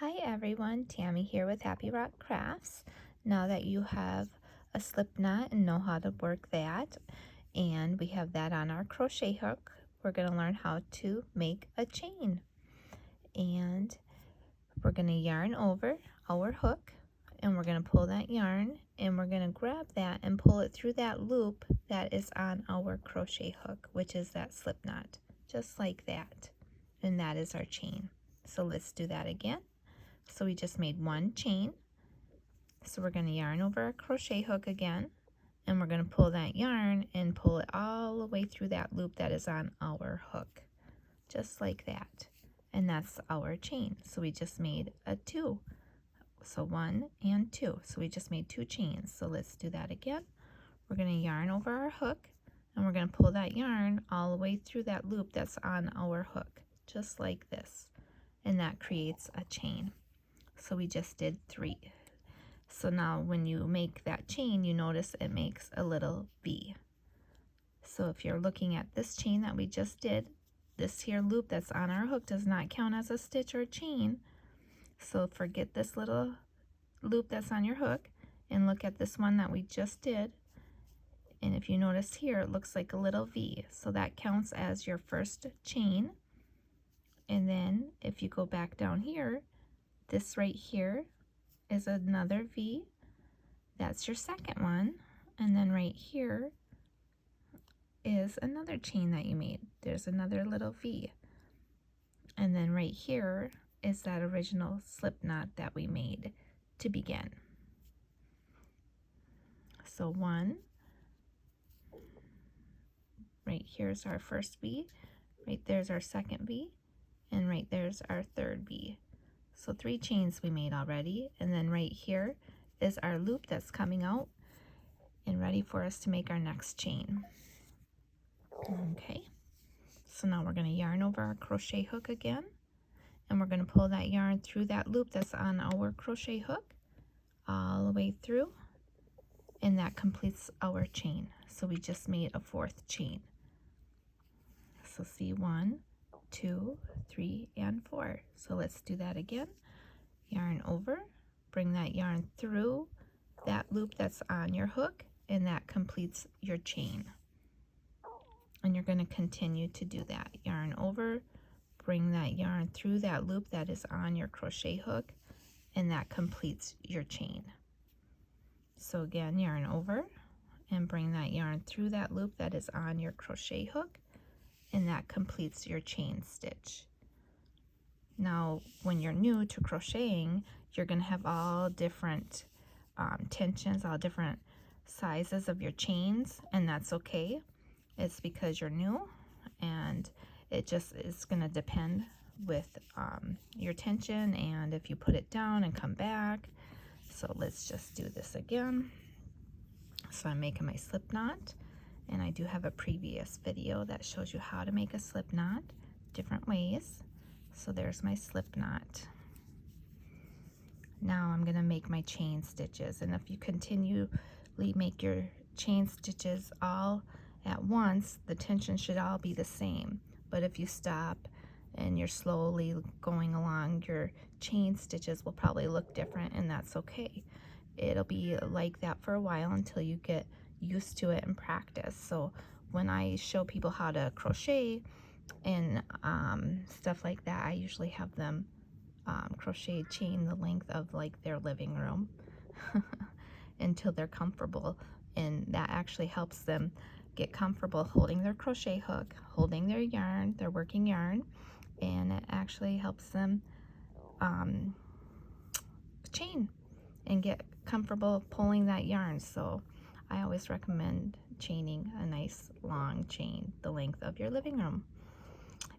Hi everyone, Tammy here with Happy Rock Crafts. Now that you have a slip knot and know how to work that, and we have that on our crochet hook, we're going to learn how to make a chain. And we're going to yarn over our hook, and we're going to pull that yarn, and we're going to grab that and pull it through that loop that is on our crochet hook, which is that slip knot, just like that. And that is our chain. So let's do that again. So we just made one chain. So we're going to yarn over our crochet hook again, and we're going to pull that yarn and pull it all the way through that loop that is on our hook, just like that. And that's our chain. So we just made a two. So one and two. So we just made two chains. So let's do that again. We're going to yarn over our hook, and we're going to pull that yarn all the way through that loop that's on our hook, just like this. And that creates a chain. So we just did three. So now when you make that chain, you notice it makes a little V. So if you're looking at this chain that we just did, this here loop that's on our hook does not count as a stitch or a chain. So forget this little loop that's on your hook and look at this one that we just did. And if you notice here, it looks like a little V. So that counts as your first chain. And then if you go back down here, this right here is another V. That's your second one. And then right here is another chain that you made. There's another little V. And then right here is that original slip knot that we made to begin. So one, right here's our first V, right there's our second V, and right there's our third V. So three chains we made already, and then right here is our loop that's coming out and ready for us to make our next chain. Okay, so now we're going to yarn over our crochet hook again, and we're going to pull that yarn through that loop that's on our crochet hook all the way through, and that completes our chain. So we just made a fourth chain. So see, 1, 2, 3, and 4. So let's do that again. Yarn over, bring that yarn through that loop that's on your hook, and that completes your chain. And you're going to continue to do that. Yarn over, bring that yarn through that loop that is on your crochet hook, and that completes your chain. So again, yarn over and bring that yarn through that loop that is on your crochet hook, and that completes your chain stitch. Now, when you're new to crocheting, you're going to have all different tensions, all different sizes of your chains, and that's okay. It's because you're new, and it just is going to depend with your tension and if you put it down and come back. So let's just do this again. So I'm making my slip knot, and I do have a previous video that shows you how to make a slip knot different ways. So there's my slip knot. Now I'm going to make my chain stitches, and if you continually make your chain stitches all at once, the tension should all be the same. But if you stop and you're slowly going along, your chain stitches will probably look different, and that's okay. It'll be like that for a while until you get used to it and practice. So when I show people how to crochet and stuff like that, I usually have them crochet chain the length of like their living room until they're comfortable, and that actually helps them get comfortable holding their crochet hook, holding their yarn, their working yarn, and it actually helps them chain and get comfortable pulling that yarn. So I always recommend chaining a nice long chain the length of your living room.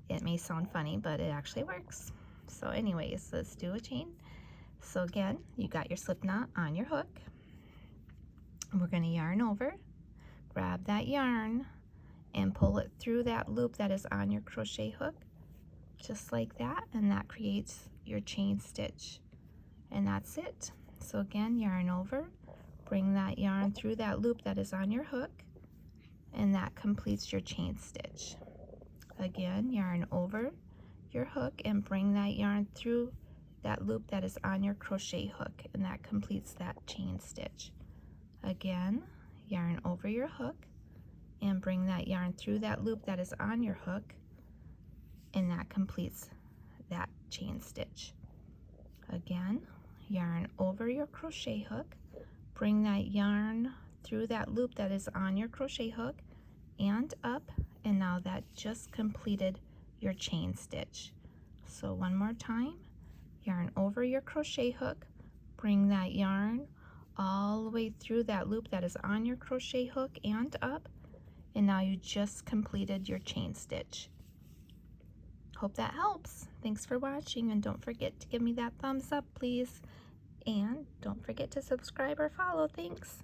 It may sound funny, but it actually works. So anyways, let's do a chain. So again, you got your slip knot on your hook. We're going to yarn over, grab that yarn, and pull it through that loop that is on your crochet hook, just like that, and that creates your chain stitch. And that's it. So again, yarn over, bring that yarn through that loop that is on your hook, and that completes your chain stitch. Again, yarn over your hook and bring that yarn through that loop that is on your crochet hook, and that completes that chain stitch. Again, yarn over your hook and bring that yarn through that loop that is on your hook, and that completes that chain stitch. Again, yarn over your crochet hook, bring that yarn through that loop that is on your crochet hook and up, and now that just completed your chain stitch. So one more time, yarn over your crochet hook, bring that yarn all the way through that loop that is on your crochet hook and up, and now you just completed your chain stitch. Hope that helps. Thanks for watching, and don't forget to give me that thumbs up, please. And don't forget to subscribe or follow. Thanks.